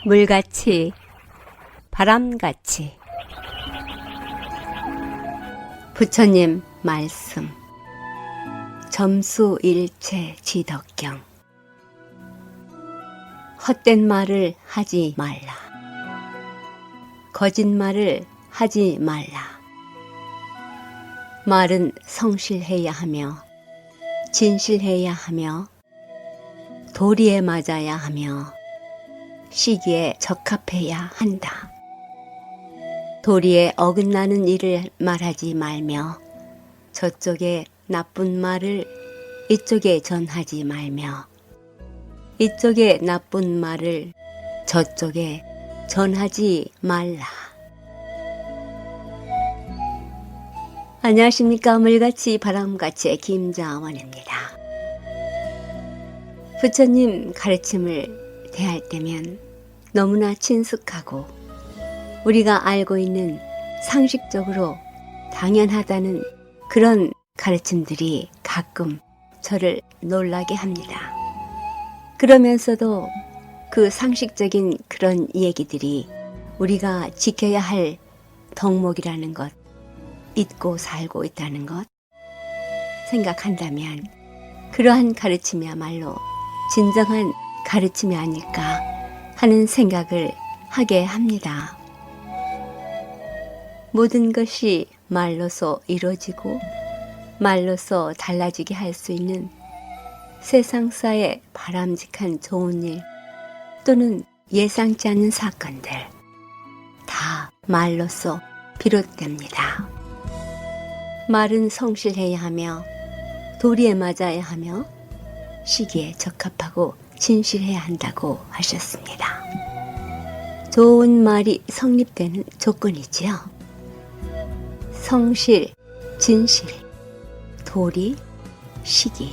물같이 바람같이. 부처님 말씀. 점수일체 지덕경. 헛된 말을 하지 말라. 거짓말을 하지 말라. 말은 성실해야 하며 진실해야 하며 도리에 맞아야 하며 시기에 적합해야 한다. 도리에 어긋나는 일을 말하지 말며 저쪽에 나쁜 말을 이쪽에 전하지 말며 이쪽에 나쁜 말을 저쪽에 전하지 말라. 안녕하십니까. 물같이 바람같이의 김자원입니다. 부처님 가르침을 대할 때면 너무나 친숙하고 우리가 알고 있는 상식적으로 당연하다는 그런 가르침들이 가끔 저를 놀라게 합니다. 그러면서도 그 상식적인 그런 얘기들이 우리가 지켜야 할 덕목이라는 것, 잊고 살고 있다는 것 생각한다면 그러한 가르침이야말로 진정한 가르침이 아닐까 하는 생각을 하게 합니다. 모든 것이 말로서 이루어지고 말로서 달라지게 할 수 있는 세상사의 바람직한 좋은 일 또는 예상치 않은 사건들 다 말로서 비롯됩니다. 말은 성실해야 하며 도리에 맞아야 하며 시기에 적합하고 진실해야 한다고 하셨습니다. 좋은 말이 성립되는 조건이지요. 성실, 진실, 도리, 시기.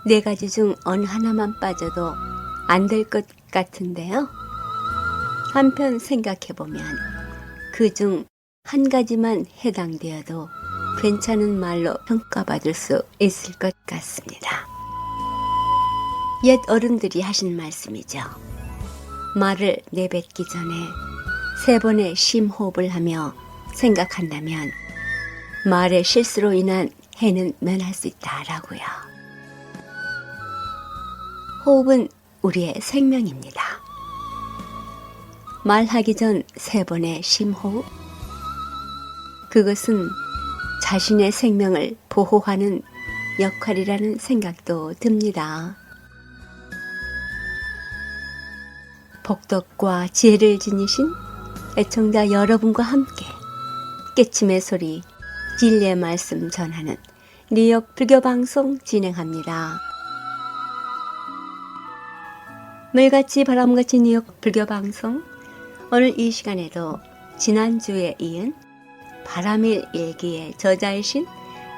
네 가지 중 어느 하나만 빠져도 안 될 것 같은데요. 한편 생각해보면 그 중 한 가지만 해당되어도 괜찮은 말로 평가받을 수 있을 것 같습니다. 옛 어른들이 하신 말씀이죠. 말을 내뱉기 전에 3번의 심호흡을 하며 생각한다면 말의 실수로 인한 해는 면할 수 있다라고요. 호흡은 우리의 생명입니다. 말하기 전 3번의 심호흡, 그것은 자신의 생명을 보호하는 역할이라는 생각도 듭니다. 복덕과 지혜를 지니신 애청자 여러분과 함께 깨침의 소리, 진리의 말씀 전하는 뉴욕 불교방송 진행합니다. 물같이 바람같이 뉴욕 불교방송, 오늘 이 시간에도 지난주에 이은 바람일 일기의 저자이신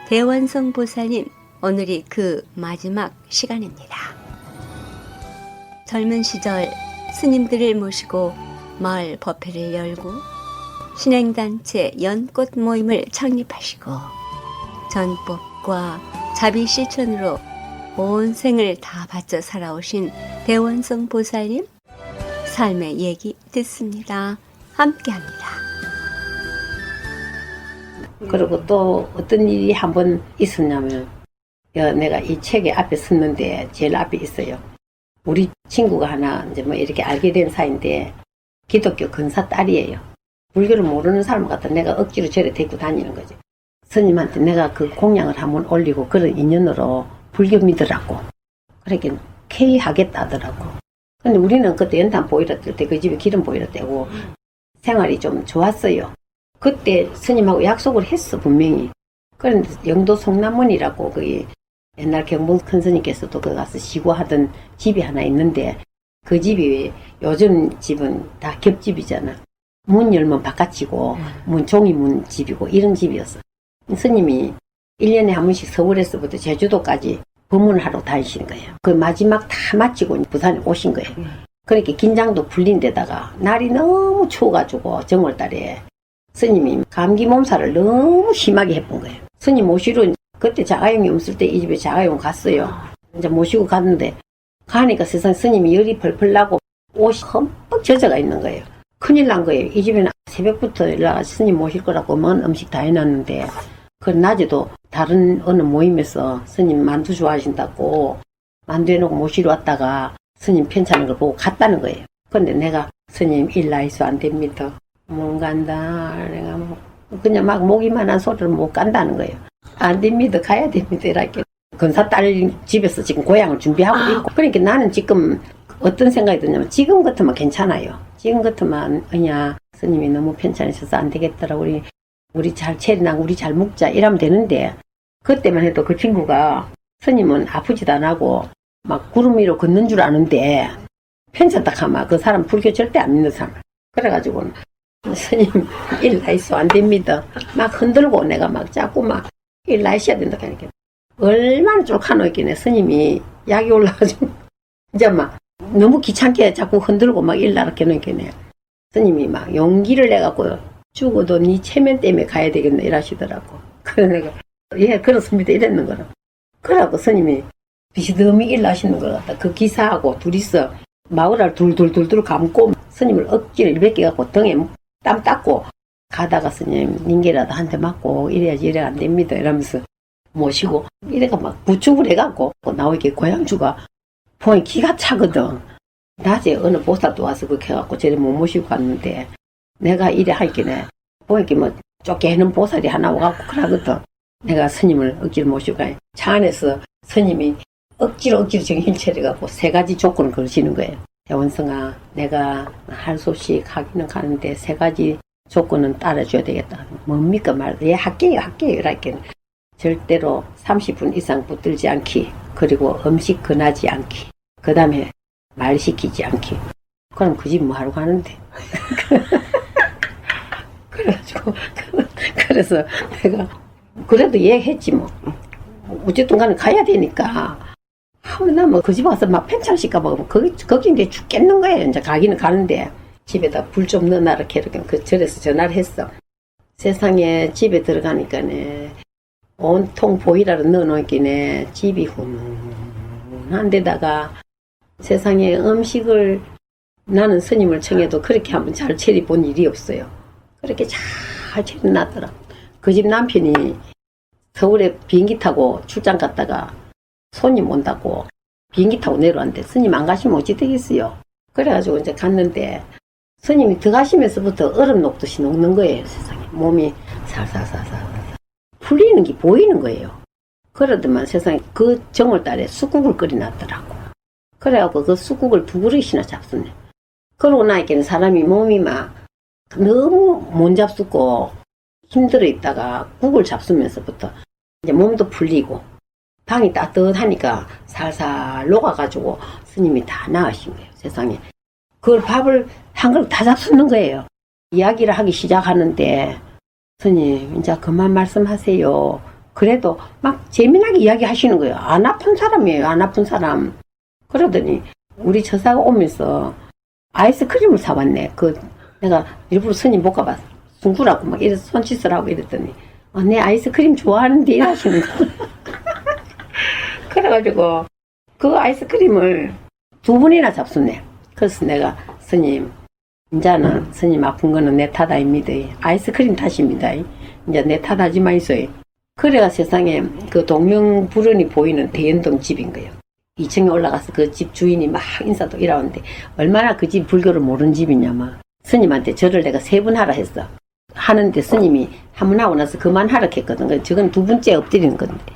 대원성 보살님, 오늘이 그 마지막 시간입니다. 젊은 시절 스님들을 모시고 마을 법회를 열고 신행단체 연꽃 모임을 창립하시고 전법과 자비실천으로 온 생을 다 바쳐 살아오신 대원성 보살님 삶의 얘기 듣습니다. 함께합니다. 그리고 또 어떤 일이 한번 있었냐면 내가 이 책의 앞에 섰는데 제일 앞에 있어요. 우리 친구가 하나 이제 뭐 이렇게 알게 된 사이인데 기독교 근사 딸이에요. 불교를 모르는 사람 같아 내가 억지로 절에 데리고 다니는 거지. 스님한테 내가 그 공양을 한번 올리고 그런 인연으로 불교 믿으라고 그렇게 K 하겠다 하더라고. 근데 우리는 그때 연탄 보일러 뜰 때 그 집에 기름 보일러 떼고 생활이 좀 좋았어요. 그때 스님하고 약속을 했어 분명히. 그런데 영도 송남문이라고 그 옛날 경봉 큰 스님께서도 그 가서 시구하던 집이 하나 있는데 그 집이 요즘 집은 다 겹집이잖아. 문 열면 바깥이고 문 종이 문 집이고 이런 집이었어. 스님이 1년에 한 번씩 서울에서부터 제주도까지 법문하러 다니시는 거예요. 그 마지막 다 마치고 부산에 오신 거예요. 그렇게 긴장도 풀린 데다가 날이 너무 추워가지고 정월달에 스님이 감기 몸살을 너무 심하게 해본 거예요. 스님 모시러 그때 자가용이 없을 때 이 집에 자가용 갔어요. 이제 모시고 갔는데 가니까 세상 스님이 열이 펄펄 나고 옷이 흠뻑 젖어가 있는 거예요. 큰일 난 거예요. 이 집에는 새벽부터 연락가 스님 모실 거라고 먼 음식 다 해놨는데 그 낮에도 다른 어느 모임에서 스님 만두 좋아하신다고 만두 해놓고 모시러 왔다가 스님 편찮은 걸 보고 갔다는 거예요. 근데 내가 스님 일라이수 안 됩니다. 못 간다. 내가 뭐 그냥 막 목이만한 소리를 못 간다는 거예요. 안 됩니다. 가야 됩니다. 이렇게 건사 딸 집에서 지금 고향을 준비하고 있고 그러니까 나는 지금 어떤 생각이 드냐면 지금 같으면 괜찮아요. 지금 같으면 그냥 스님이 너무 편찮으셔서 안 되겠더라. 우리 잘 체리나고 우리 잘 묵자 이러면 되는데 그때만 해도 그 친구가 스님은 아프지도 안 하고 막 구름 위로 걷는 줄 아는데 편찮다 하면 그 사람 불교 절대 안 믿는 사람. 그래가지고 스님 일나이소 안 됩니다. 막 흔들고 내가 막 자꾸 막 일나이셔야 된다 하니까 얼마나 쫄카노 있겠네. 스님이 약이 올라가지고 이제 막 너무 귀찮게 자꾸 흔들고 막 일나렇게 놓겠네. 스님이 막 용기를 내갖고 죽어도 네 체면 때문에 가야 되겠네 이러시더라고. 그래 내가 예 그렇습니다 이랬는 거라. 그래갖고 스님이 비스듬히 일나시는 걸 같다. 그 기사하고 둘이서 마을을 둘둘둘둘 감고 스님을 억지로 일베끼 갖고 등에 땀 닦고 가다가 스님 닌게라도 한 대 맞고 이래야지 이래 안 됩니다 이러면서 모시고 이래가 막 부축을 해갖고 나오게 고향주가 보니 기가 차거든. 낮에 어느 보살도 와서 그렇게 해갖고 저리 못 모시고 갔는데 내가 이래 할게네 보니까 뭐 쫓겨있는 보살이 하나 와갖고 그러거든. 내가 스님을 억지로 모시고 가요. 차 안에서 스님이 억지로 정신 차려갖고 세 가지 조건을 걸으시는 거예요. 대원성아 내가 할 수 없이 가기는 가는데 세 가지 조건은 따라줘야 되겠다. 뭡니까 말 예 할게요 이렇게 절대로 30분 이상 붙들지 않기 그리고 음식 권하지 않기 그 다음에 말 시키지 않기. 그럼 그 집 뭐하러 가는데 그래가지고 그래서 내가 그래도 얘기했지 뭐 어쨌든 간에 가야 되니까 하면 뭐 그 집 와서 막 편찮으실까 봐 거기 이제 죽겠는 거예요. 이제 가기는 가는데 집에다 불 좀 넣어놔라 이렇게 그 절에서 전화를 했어. 세상에 집에 들어가니까네 온통 보일러를 넣어놓기네 집이 훈훈한 데다가 세상에 음식을 나는 스님을 청해도 그렇게 한번 잘 차려본 일이 없어요. 그렇게 잘 차려놨더라. 그 집 남편이 서울에 비행기 타고 출장 갔다가 손님 온다고 비행기 타고 내려왔는데 스님 안 가시면 어찌 되겠어요. 그래가지고 이제 갔는데 스님이 들어가시면서부터 얼음 녹듯이 녹는 거예요. 세상에 몸이 살살살살 풀리는 게 보이는 거예요. 그러더만 세상에 그 정월달에 쑥국을 끓여놨더라고. 그래갖고 그 쑥국을 2그릇이나 잡수네. 그러고 나니까 사람이 몸이 막 너무 못 잡수고 힘들어 있다가 국을 잡수면서부터 이제 몸도 풀리고 방이 따뜻하니까 살살 녹아가지고 스님이 다 나으신 거예요. 세상에 그걸 밥을 한 그릇 다 잡수는 거예요. 이야기를 하기 시작하는데 스님 이제 그만 말씀하세요. 그래도 막 재미나게 이야기하시는 거예요. 안 아픈 사람이에요. 안 아픈 사람. 그러더니 우리 처사가 오면서 아이스크림을 사왔네. 내가 일부러 스님 못 가봤어. 숭구라고 막 이래서 손짓을 하고 이랬더니 내 아이스크림 좋아하는데 이러시는 거. 그래가지고 그 아이스크림을 2번이나 잡수네. 그래서 내가 스님 이제는 스님 아픈 거는 내 탓 아닙니다. 아이스크림 탓입니다. 이제 내 탓 하지 마이소요. 그래가 세상에 그 동명불언이 보이는 대연동 집인 거예요. 2층에 올라가서 그 집 주인이 막 인사도 이러는데 얼마나 그 집 불교를 모르는 집이냐면 스님한테 절을 내가 3번 하라 했어. 하는데 스님이 한 번 하고 나서 그만하라 했거든. 저건 2번째 엎드리는 건데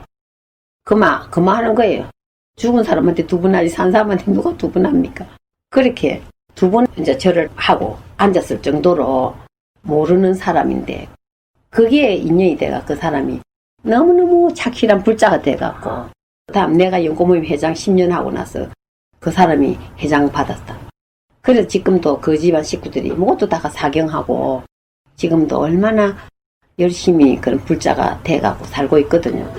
그만하는 거예요. 죽은 사람한테 2번 하지 산 사람한테 누가 2번 합니까? 그렇게 2번 이제 절을 하고 앉았을 정도로 모르는 사람인데 그게 인연이 돼가 그 사람이 너무너무 착실한 불자가 돼갖고 다음 내가 연고모임 회장 10년 하고 나서 그 사람이 회장 받았다. 그래서 지금도 그 집안 식구들이 모두 다가 사경하고 지금도 얼마나 열심히 그런 불자가 돼가고 살고 있거든요.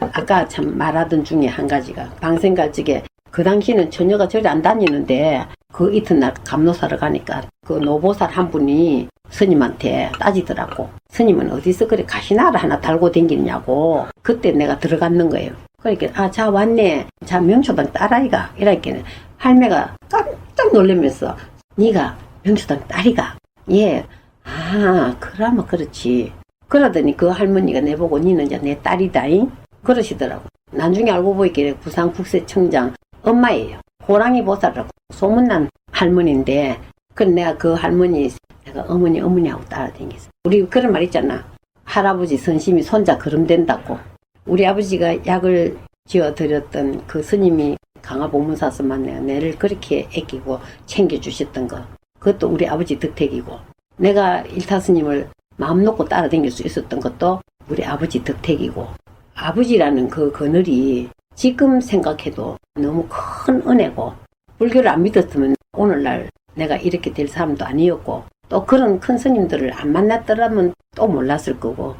아까 참 말하던 중에 한 가지가 방생 적에 그 당시는 처녀가 절에 안 다니는데 그 이튿날 감로사를 가니까 그 노보살 한 분이 스님한테 따지더라고. 스님은 어디서 그래 가시나를 하나 달고 댕기냐고. 그때 내가 들어갔는 거예요. 그러니까 자 왔네. 자 명초당 딸아이가 이러니까 할매가 깜짝 깜짝 놀라면서 네가 명수당 딸이가? 예. 아, 그러면 그렇지. 그러더니 그 할머니가 내보고 니는 이제 내 딸이다잉? 그러시더라고. 나중에 알고 보니까 부산국세청장 엄마예요. 호랑이 보살이라고 소문난 할머니인데, 그래 내가 그 할머니 내가 어머니 하고 따라다녔어. 우리 그런 말 있잖아. 할아버지 선심이 손자 거름된다고. 우리 아버지가 약을 지어드렸던 그 스님이 강화보문사서 만나요. 내를 그렇게 아끼고 챙겨주셨던 거. 그것도 우리 아버지 덕택이고, 내가 일타 스님을 마음 놓고 따라다닐 수 있었던 것도 우리 아버지 덕택이고, 아버지라는 그 그늘이 지금 생각해도 너무 큰 은혜고, 불교를 안 믿었으면 오늘날 내가 이렇게 될 사람도 아니었고, 또 그런 큰 스님들을 안 만났더라면 또 몰랐을 거고,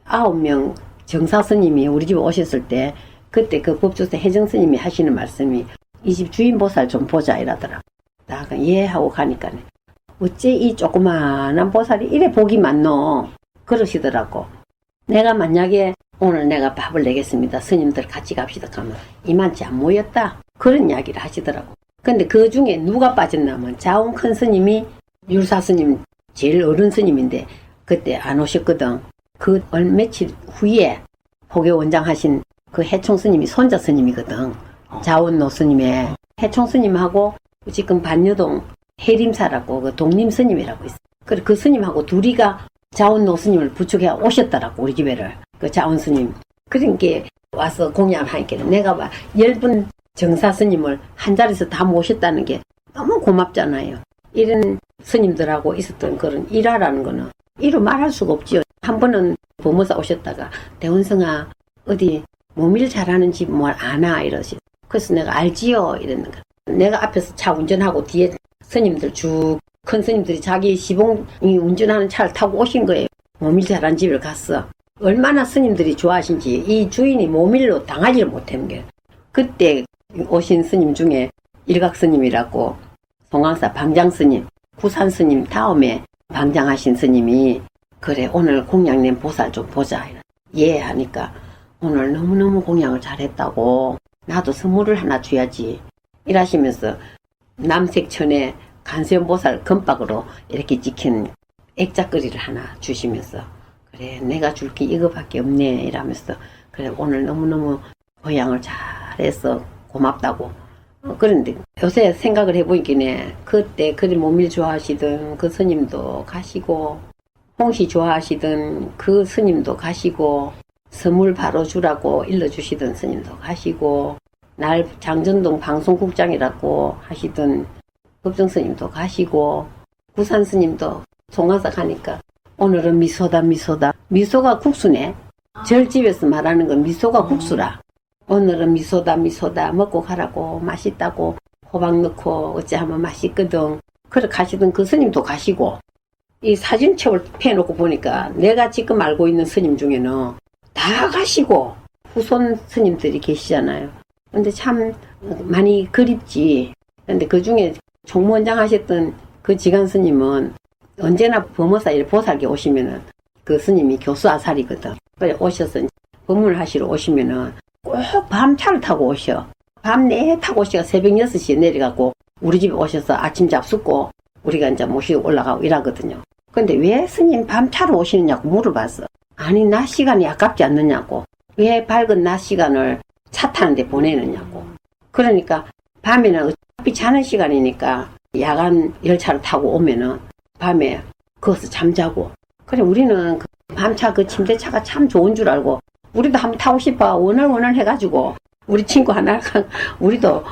9명 정사 스님이 우리 집에 오셨을 때 그때 그 법주사 혜정 스님이 하시는 말씀이 이 집 주인 보살 좀 보자 이러더라. 나 예 하고 가니까 어째 이 조그마한 보살이 이래 복이 많노 그러시더라고. 내가 만약에 오늘 내가 밥을 내겠습니다, 스님들 같이 갑시다 하면 이만치 안 모였다 그런 이야기를 하시더라고. 근데 그 중에 누가 빠졌냐면 자원 큰 스님이 율사 스님 제일 어른 스님인데 그때 안 오셨거든. 그 며칠 후에 포교 원장 하신 그 해총 스님이 손자 스님이거든. 자원노 스님의 해총 스님하고 지금 반여동 해림사라고 그 독림 스님이라고 있어. 그래 그 스님하고 둘이가 자원노 스님을 부축해 오셨더라고 우리 집에를. 그 자원 스님. 그러니까 와서 공양하니까 내가 봐 10분 정사 스님을 한 자리에서 다 모셨다는 게 너무 고맙잖아요. 이런 스님들하고 있었던 그런 일화라는 거는 이루 말할 수가 없지요. 한 번은 법무사 오셨다가 대원성아 어디 몸일 잘하는 집 뭘 아나 이러시. 그래서 내가 알지요 이랬는 거야. 내가 앞에서 차 운전하고 뒤에 스님들 쭉 큰 스님들이 자기 시봉이 운전하는 차를 타고 오신 거예요. 몸일 잘하는 집을 갔어. 얼마나 스님들이 좋아하신지 이 주인이 몸일로 당하지를 못한 게. 그때 오신 스님 중에 일각 스님이라고 송황사 방장 스님, 구산 스님 다음에 방장하신 스님이 그래 오늘 공양낸 보살 좀 보자. 예 하니까 오늘 너무너무 공양을 잘했다고 나도 선물을 하나 줘야지 이러시면서 남색천에 간세음보살 금박으로 이렇게 찍힌 액자거리를 하나 주시면서 그래 내가 줄 게 이거밖에 없네 이러면서 그래 오늘 너무너무 공양을 잘해서 고맙다고. 그런데 요새 생각을 해보니까 그때 그리 몸일 좋아하시던 그 스님도 가시고 홍시 좋아하시던 그 스님도 가시고 선물 바로 주라고 일러주시던 스님도 가시고 날 장전동 방송국장이라고 하시던 법정 스님도 가시고 구산 스님도 송화사 가니까 오늘은 미소다 미소다. 미소가 국수네. 절집에서 말하는 건 미소가 국수라. 오늘은 미소다 미소다 먹고 가라고 맛있다고 호박 넣고 어찌 하면 맛있거든. 그렇게 가시던 그 스님도 가시고 이 사진첩을 펴놓고 보니까 내가 지금 알고 있는 스님 중에는 다 가시고 후손 스님들이 계시잖아요. 근데 참 많이 그립지. 근데 그 중에 총무원장 하셨던 그 지간 스님은 언제나 범어사일 보살게 오시면은 그 스님이 교수 아살이거든. 그래 오셔서 법문을 하시러 오시면은 꼭 밤차를 타고 오셔. 밤 내 타고 오셔. 새벽 6시에 내려가고 우리 집에 오셔서 아침 잡숫고 우리가 이제 모시고 올라가고 이러거든요. 근데 왜 스님 밤차로 오시느냐고 물어봤어. 아니 낮 시간이 아깝지 않느냐고. 왜 밝은 낮 시간을 차 타는데 보내느냐고. 그러니까 밤에는 어차피 자는 시간이니까 야간 열차를 타고 오면은 밤에 거기서 잠자고. 그래 우리는 그 밤차 그 침대차가 참 좋은 줄 알고 우리도 한번 타고 싶어 원얼 해가지고 우리 친구 하나가 우리도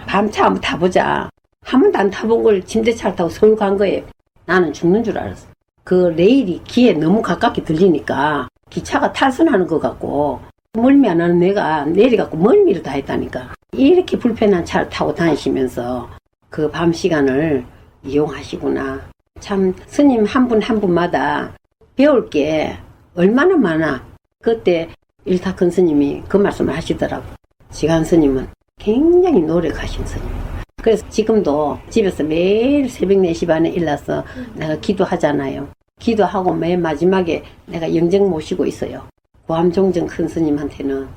밤차 한번 타보자. 한 번도 안 타본 걸 침대차를 타고 서울 간 거예요. 나는 죽는 줄 알았어. 그 레일이 귀에 너무 가깝게 들리니까 기차가 탈선하는 것 같고 멀미 안 하는 내가 내려갖고 멀미를 다 했다니까. 이렇게 불편한 차를 타고 다니시면서 그 밤 시간을 이용하시구나. 참 스님 한 분 한 분마다 배울 게 얼마나 많아. 그때 일타 큰 스님이 그 말씀을 하시더라고. 지간 스님은 굉장히 노력하신 스님. 그래서 지금도 집에서 매일 새벽 4시 반에 일어나서 내가 기도하잖아요. 기도하고 맨 마지막에 내가 영정 모시고 있어요. 고암종정 큰 스님한테는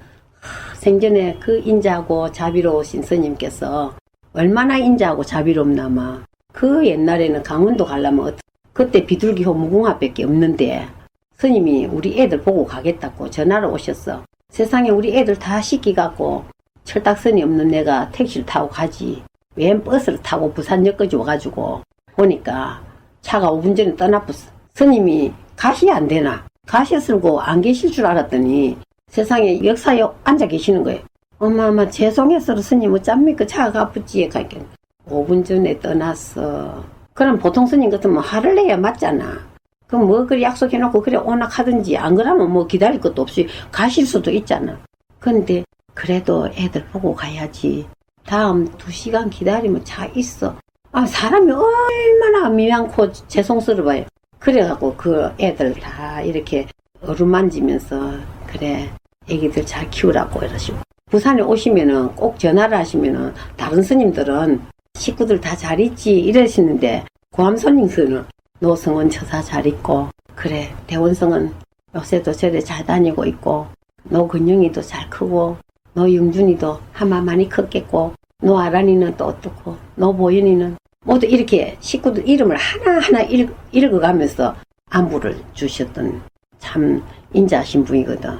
생전에 그 인자하고 자비로우신 스님께서 얼마나 인자하고 자비롭나마. 그 옛날에는 강원도 가려면 그때 비둘기호 무궁화밖에 없는데 스님이 우리 애들 보고 가겠다고 전화를 오셨어. 세상에 우리 애들 다 씻기갖고 철딱선이 없는 내가 택시를 타고 가지. 웬 버스를 타고 부산역까지 와가지고 보니까 차가 5분 전에 떠나버렸어. 스님이 가시 안 되나? 가셨을고 안 계실 줄 알았더니 세상에 역사에 앉아 계시는 거예요. 엄마 죄송해서 스님 어쩝니까 차가 가쁘지? 가니까 5분 전에 떠났어. 그럼 보통 스님 같으면 화를 내야 맞잖아. 그럼 뭐 그래 약속해놓고 그래 오락하든지 안 그러면 뭐 기다릴 것도 없이 가실 수도 있잖아. 근데 그래도 애들 보고 가야지. 다음 2시간 기다리면 차 있어. 아 사람이 얼마나 미안코 죄송스러워요. 그래갖고 그 애들 다 이렇게 어루만지면서 그래 애기들 잘 키우라고 이러시고 부산에 오시면은 꼭 전화를 하시면은 다른 스님들은 식구들 다 잘 있지 이러시는데 고암선님들은 노성은 처사 잘 있고 그래 대원성은 요새도 절에 잘 다니고 있고 노근영이도 잘 크고 노영준이도 하마 많이 컸겠고 노아란이는 또 어떻고 노보현이는 모두 이렇게 식구들 이름을 하나하나 읽어가면서 안부를 주셨던 참 인자하신 분이거든.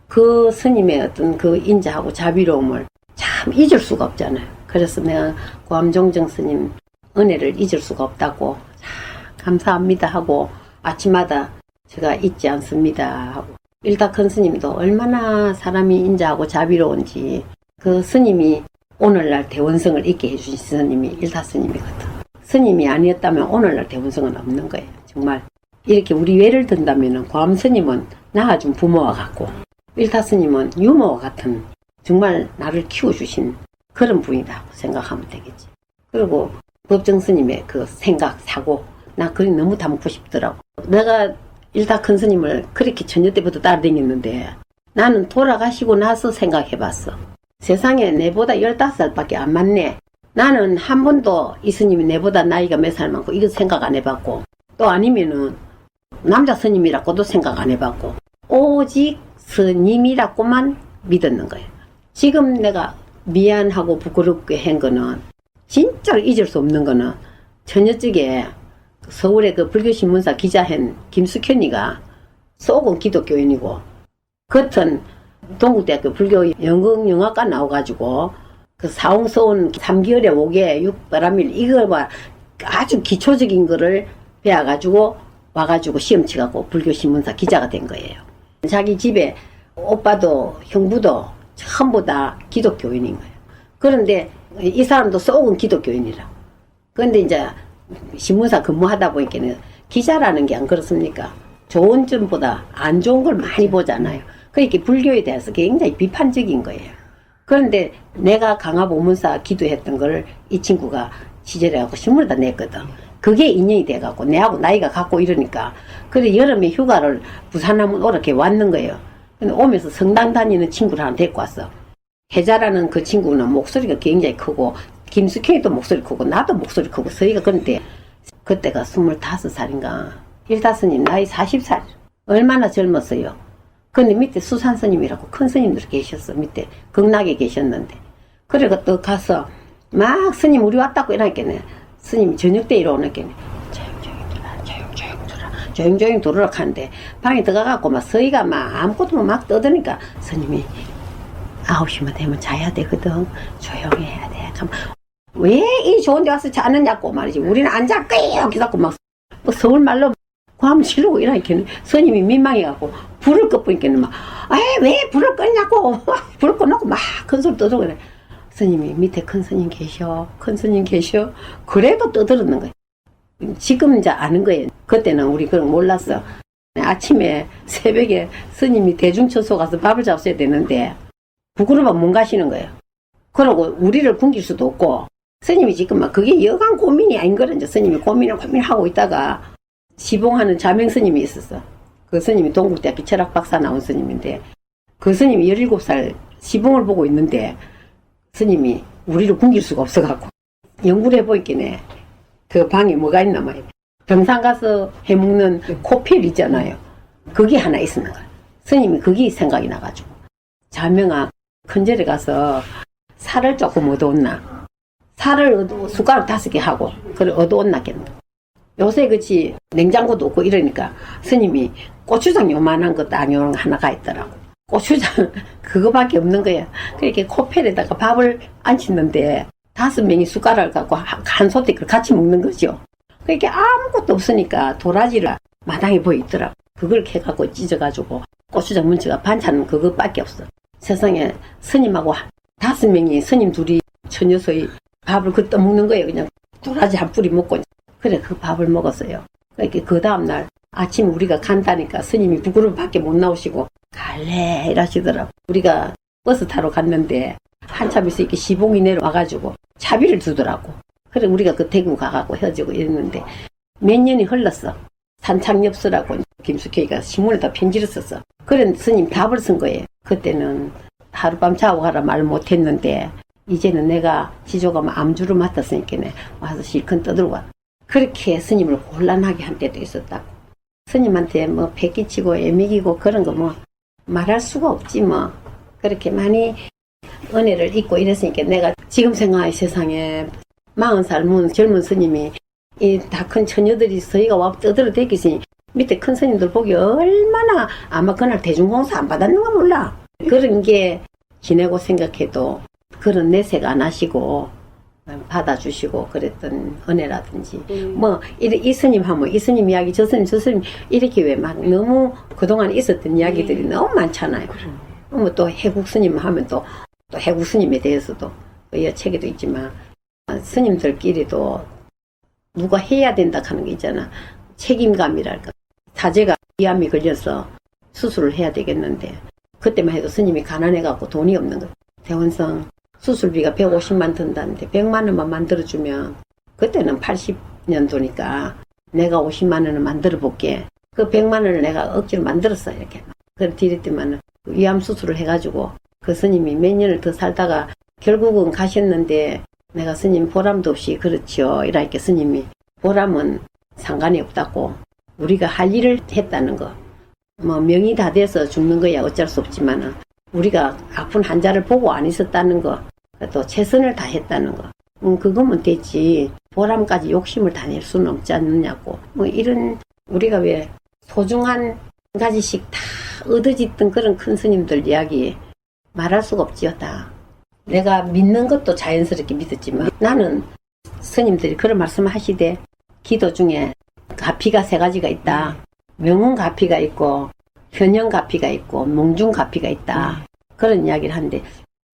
그 스님의 어떤 그 인자하고 자비로움을 참 잊을 수가 없잖아요. 그래서 내가 고암종정 스님 은혜를 잊을 수가 없다고 감사합니다 하고 아침마다 제가 잊지 않습니다 하고 일타큰 스님도 얼마나 사람이 인자하고 자비로운지 그 스님이 오늘날 대원성을 있게 해주신 스님이 일타 스님이거든. 스님이 아니었다면 오늘날 대원성은 없는 거예요. 정말 이렇게 우리 예를 든다면 고암 스님은 낳아준 부모와 같고 일타 스님은 유모와 같은 정말 나를 키워주신 그런 분이라고 생각하면 되겠지. 그리고 법정 스님의 그 생각, 사고 나 그게 너무 담고 싶더라고. 내가 일타 큰 스님을 그렇게 처녀 때부터 따라다녔는데 나는 돌아가시고 나서 생각해봤어. 세상에 내보다 15살밖에 안 많네. 나는 한 번도 이 스님이 내보다 나이가 몇 살 많고 이거 생각 안 해봤고 또 아니면은 남자 스님이라고도 생각 안 해봤고 오직 스님이라고만 믿었는 거예요. 지금 내가 미안하고 부끄럽게 한 거는 진짜로 잊을 수 없는 거는 저녁쪽에 서울의 그 불교신문사 기자한 김숙현이가 속은 기독교인이고 겉은 동국대학교 불교 연극영화과 나와가지고 그 사홍서원 3개월에 5개 6바람일 이거 봐 아주 기초적인 거를 배워가지고 와가지고 시험 치갖고 불교신문사 기자가 된 거예요. 자기 집에 오빠도 형부도 전부 다 기독교인인 거예요. 그런데 이 사람도 속은 기독교인이라. 그런데 이제 신문사 근무하다 보니까는 기자라는 게 안 그렇습니까? 좋은 점보다 안 좋은 걸 많이 보잖아요. 그러니까 불교에 대해서 굉장히 비판적인 거예요. 그런데 내가 강화보문사 기도했던 걸 이 친구가 취재해갖고 신문에다 냈거든. 그게 인연이 돼갖고 내하고 나이가 같고 이러니까 그래 여름에 휴가를 부산 한번 오렇게 왔는 거예요. 근데 오면서 성당 다니는 친구를 하나 데리고 왔어. 혜자라는 그 친구는 목소리가 굉장히 크고 김숙현이도 목소리 크고 나도 목소리 크고 서희가 그런데 그때가 25살인가 일타스님 나이 40살 얼마나 젊었어요. 근데 밑에 수산 스님이라고 큰 스님들 계셨어. 밑에 극락에 계셨는데 그래가 또 가서 막 스님 우리 왔다고 이러니까 스님이 저녁 때 이러니까 조용조용 들어라 하는데 방에 들어가갖고 막 서희가 막 아무것도 막 떠드니까 스님이 9시만 되면 자야 되거든. 조용히 해야 돼. 왜 이 좋은 데 와서 자느냐고 말이지. 우리는 안 자거요. 그래갖고 막 서울말로 ความ지르고 이러니까 스님이 민망해갖고 불을 꺼보니까 막 왜 불을 껐냐고 불을 꺼놓고 막 큰 소리 떠들고 그래. 스님이 밑에 큰 스님 계셔. 큰 스님 계셔. 그래도 떠들었는 거예요. 지금 이제 아는 거예요. 그때는 우리 그런 거 몰랐어. 아침에 새벽에 스님이 대중처소 가서 밥을 잡숴야 되는데 부끄러워 못 가시는 거예요. 그러고 우리를 굶길 수도 없고 스님이 지금 막 그게 여간 고민이 아닌 거는 이제 스님이 고민하고 있다가 시봉하는 자명 스님이 있었어. 그 스님이 동국대학교 철학박사 나온 스님인데 그 스님이 17살 시봉을 보고 있는데 스님이 우리를 굶길 수가 없어갖고 연구를 해보니까 그 방에 뭐가 있나 말이야. 병상 가서 해먹는 코필 있잖아요. 그게 하나 있었는 거야. 스님이 그게 생각이 나가지고 자명아 큰절에 가서 살을 조금 얻어온나. 살을 숟가락 5개 하고, 그래, 얻어온 낫겠네. 요새 그치, 냉장고도 없고 이러니까 스님이 고추장 요만한 거 딱 하나가 있더라고. 고추장, 그거밖에 없는 거야. 그렇게 코펠에다가 밥을 안 짓는데 5명이 숟가락을 갖고 한 소띠를 같이 먹는 거죠. 그렇게 아무것도 없으니까 도라지를 마당에 보이더라고. 그걸 캐갖고 찢어가지고 고추장 문치가 반찬은 그것밖에 없어. 세상에 스님하고 5명이 스님 둘이 처녀서의 밥을 그떠 먹는 거예요. 그냥 도라지 한 뿌리 먹고. 그래, 그 밥을 먹었어요. 그러니까 그 다음날 아침 우리가 간다니까 스님이 부끄러움 밖에 못 나오시고 갈래 이러시더라고. 우리가 버스 타러 갔는데 한참 있어 이렇게 시봉이 내려와가지고 차비를 주더라고. 그래 우리가 그 대구 가가고 헤어지고 이랬는데 몇 년이 흘렀어. 산창엽서라고 김숙혜가 신문에다 편지를 썼어. 그래 스님 답을 쓴 거예요. 그때는 하룻밤 자고 가라 말 못했는데 이제는 내가 지조가 암주를 맡았으니까 와서 실컷 떠들고 그렇게 스님을 곤란하게 한 때도 있었다고. 스님한테 뭐 패기치고 애미기고 그런 거 뭐 말할 수가 없지 뭐. 그렇게 많이 은혜를 잊고 이랬으니까 내가 지금 생각해 세상에 40살 문 젊은 스님이 이 다 큰 처녀들이 서희가 와 떠들어대기시 밑에 큰 스님들 보기 얼마나 아마 그날 대중공사 안 받았는가 몰라. 그런 게 지내고 생각해도 그런 내색 안 하시고 받아주시고 그랬던 은혜라든지 뭐 이 스님 하면 이 스님 이야기 저 스님 이렇게 왜 막 너무 그동안 있었던 이야기들이 너무 많잖아요. 뭐 또 해국 스님 하면 또 해국 스님에 대해서도 이 책에도 있지만 스님들끼리도 누가 해야 된다 하는 게 있잖아. 책임감이랄까. 사제가 위암이 걸려서 수술을 해야 되겠는데 그때만 해도 스님이 가난해갖고 돈이 없는 거예요. 대원성 수술비가 150만 든다는데 100만 원만 만들어주면 그때는 80년도니까 내가 50만 원을 만들어 볼게. 그 100만 원을 내가 억지로 만들었어 이렇게. 그래 뒤랬더만 위암 수술을 해가지고 그 스님이 몇 년을 더 살다가 결국은 가셨는데 내가 스님 보람도 없이 그렇지요. 이렇게 스님이 보람은 상관이 없다고 우리가 할 일을 했다는 거. 뭐 명이 다 돼서 죽는 거야 어쩔 수 없지만은 우리가 아픈 환자를 보고 안 있었다는 거. 또 최선을 다했다는 거. 그거면 됐지. 보람까지 욕심을 다 낼 수는 없지 않느냐고. 뭐 이런 우리가 왜 소중한 한 가지씩 다 얻어짓던 그런 큰 스님들 이야기 말할 수가 없지요 다. 내가 믿는 것도 자연스럽게 믿었지만 나는 스님들이 그런 말씀을 하시되 기도 중에 가피가 3가지가 있다. 명운 가피가 있고 현현 가피가 있고 몽중 가피가 있다. 그런 이야기를 하는데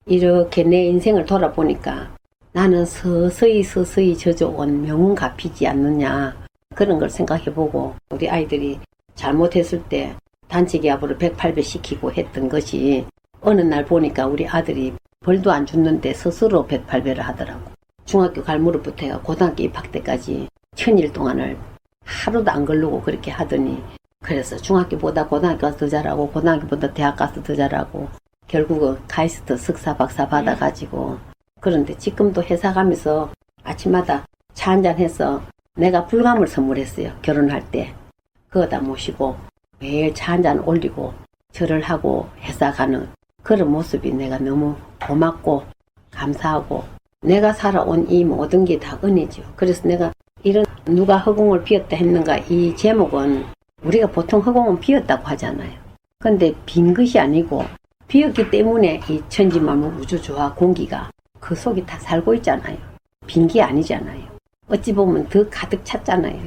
이렇게 내 인생을 돌아보니까 나는 서서히 젖어온 명운 가피지 않느냐 그런 걸 생각해보고 우리 아이들이 잘못했을 때 단체 기합으로 108배 시키고 했던 것이 어느 날 보니까 우리 아들이 벌도 안 줬는데 스스로 108배를 하더라고. 중학교 갈 무렵부터 해가 고등학교 입학 때까지 1000일 동안을 하루도 안 걸르고 그렇게 하더니 그래서 중학교보다 고등학교 가서 더 잘하고 고등학교보다 대학 가서 더 잘하고 결국은 카이스트 석사 박사 받아가지고 그런데 지금도 회사 가면서 아침마다 차 한잔해서 내가 불감을 선물했어요. 결혼할 때 그거다 모시고 매일 차 한잔 올리고 절을 하고 회사 가는 그런 모습이 내가 너무 고맙고 감사하고 내가 살아온 이 모든 게 다 은혜죠. 그래서 내가 이런 누가 허공을 비웠다 했는가 이 제목은 우리가 보통 허공은 비었다고 하잖아요. 근데 빈 것이 아니고 비었기 때문에 이 천지만물 우주조화 공기가 그 속에 다 살고 있잖아요. 빈 게 아니잖아요. 어찌 보면 더 가득 찼잖아요.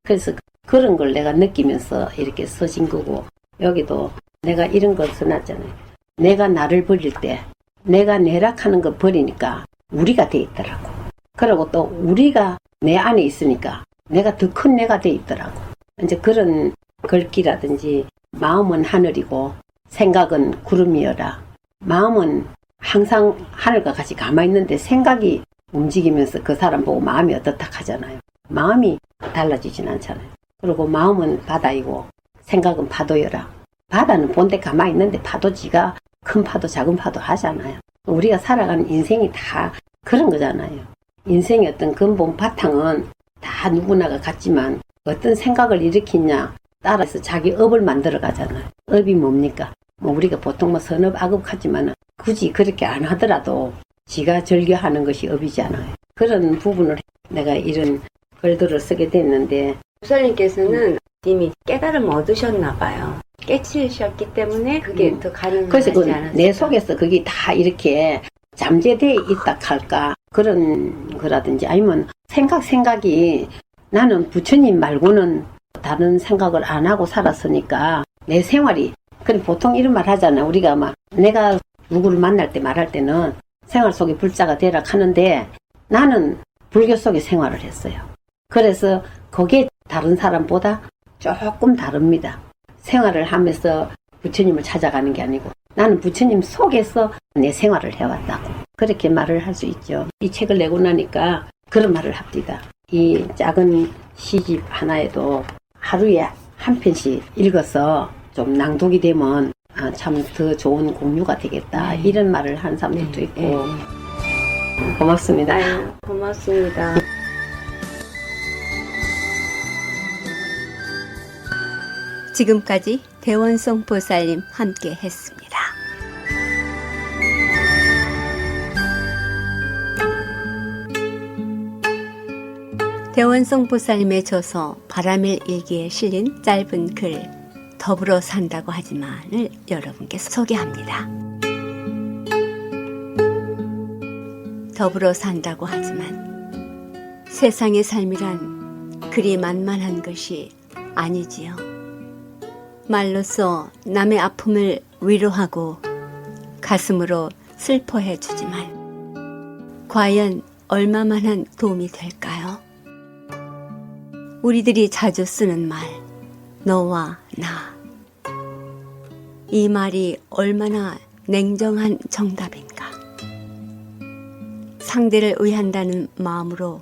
그래서 그런 걸 내가 느끼면서 이렇게 써진 거고 여기도 내가 이런 걸 써놨잖아요. 내가 나를 버릴 때 내가 내락하는 거 버리니까 우리가 돼 있더라고. 그리고 또 우리가 내 안에 있으니까 내가 더 큰 내가 돼 있더라고. 이제 그런 글귀라든지 마음은 하늘이고 생각은 구름이여라. 마음은 항상 하늘과 같이 가만히 있는데 생각이 움직이면서 그 사람 보고 마음이 어떻다 하잖아요. 마음이 달라지진 않잖아요. 그리고 마음은 바다이고 생각은 파도여라. 바다는 본데 가만히 있는데 파도지가 큰 파도 작은 파도 하잖아요. 우리가 살아가는 인생이 다 그런 거잖아요. 인생의 어떤 근본 바탕은 다 누구나가 같지만 어떤 생각을 일으키냐 따라서 자기 업을 만들어 가잖아요. 업이 뭡니까? 뭐 우리가 보통 뭐 선업 악업 하지만 굳이 그렇게 안 하더라도 지가 즐겨하는 것이 업이잖아요. 그런 부분을 내가 이런 글들을 쓰게 됐는데 목사님께서는 이미 깨달음 얻으셨나 봐요. 깨치셨기 때문에 그게 더 그래서 가능하지 않았어요. 내 속에서 그게 다 이렇게 잠재되어 있다 할까 그런 거라든지 아니면 생각이 나는 부처님 말고는 다른 생각을 안 하고 살았으니까 내 생활이 그럼 보통 이런 말 하잖아. 우리가 막 내가 누구를 만날 때 말할 때는 생활 속에 불자가 되라 하는데 나는 불교 속에 생활을 했어요. 그래서 그게 다른 사람보다 조금 다릅니다. 생활을 하면서 부처님을 찾아가는 게 아니고 나는 부처님 속에서 내 생활을 해왔다고 그렇게 말을 할 수 있죠. 이 책을 내고 나니까 그런 말을 합니다. 이 작은 시집 하나에도 하루에 한 편씩 읽어서 좀 낭독이 되면 참 더 좋은 공유가 되겠다 이런 말을 하는 사람들도 있고 고맙습니다. 아유, 고맙습니다. 지금까지 대원성 보살님 함께 했습니다. 대원성 보살님의 저서 바람일 일기에 실린 짧은 글 더불어 산다고 하지만을 여러분께 소개합니다. 더불어 산다고 하지만 세상의 삶이란 그리 만만한 것이 아니지요. 말로써 남의 아픔을 위로하고 가슴으로 슬퍼해 주지만 과연 얼마만한 도움이 될까요? 우리들이 자주 쓰는 말, 너와 나. 이 말이 얼마나 냉정한 정답인가. 상대를 위한다는 마음으로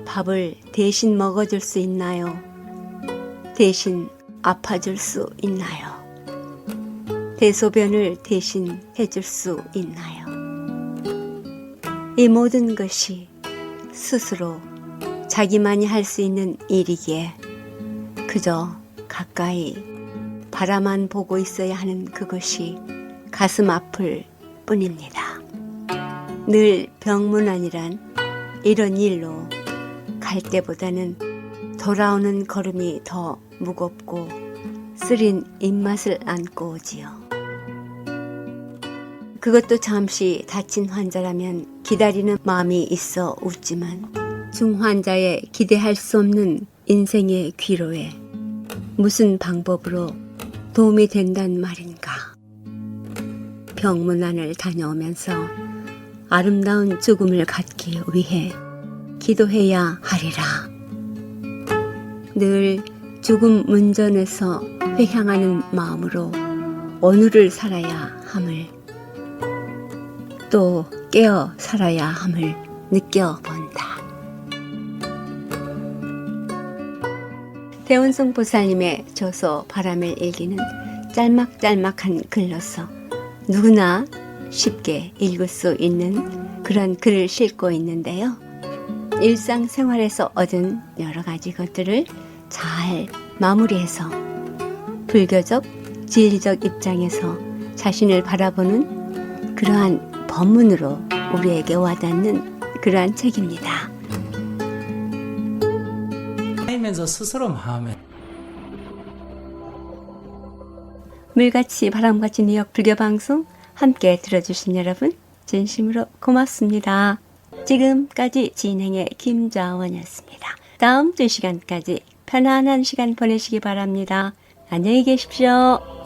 밥을 대신 먹어줄 수 있나요? 대신 아파줄 수 있나요? 대소변을 대신 해줄 수 있나요? 이 모든 것이 스스로 자기만이 할 수 있는 일이기에 그저 가까이 바라만 보고 있어야 하는 그것이 가슴 아플 뿐입니다. 늘 병문안이란 이런 일로 갈 때보다는 돌아오는 걸음이 더 무겁고 쓰린 입맛을 안고 오지요. 그것도 잠시 다친 환자라면 기다리는 마음이 있어 웃지만 중환자의 기대할 수 없는 인생의 귀로에 무슨 방법으로 도움이 된단 말인가. 병문안을 다녀오면서 아름다운 죽음을 갖기 위해 기도해야 하리라. 늘 죽음 문전에서 회향하는 마음으로 오늘을 살아야 함을 또 깨어 살아야 함을 느껴본다. 대원성 보살님의 저서 바람을 일기는 짤막짤막한 글로서 누구나 쉽게 읽을 수 있는 그런 글을 싣고 있는데요. 일상생활에서 얻은 여러 가지 것들을 잘 마무리해서 불교적, 진리적 입장에서 자신을 바라보는 그러한 법문으로 우리에게 와닿는 그러한 책입니다. 하면서 스스로 마음에 물같이 바람같이 뉴욕 불교방송 함께 들어주신 여러분 진심으로 고맙습니다. 지금까지 진행의 김자원이었습니다. 다음 2시간까지 편안한 시간 보내시기 바랍니다. 안녕히 계십시오.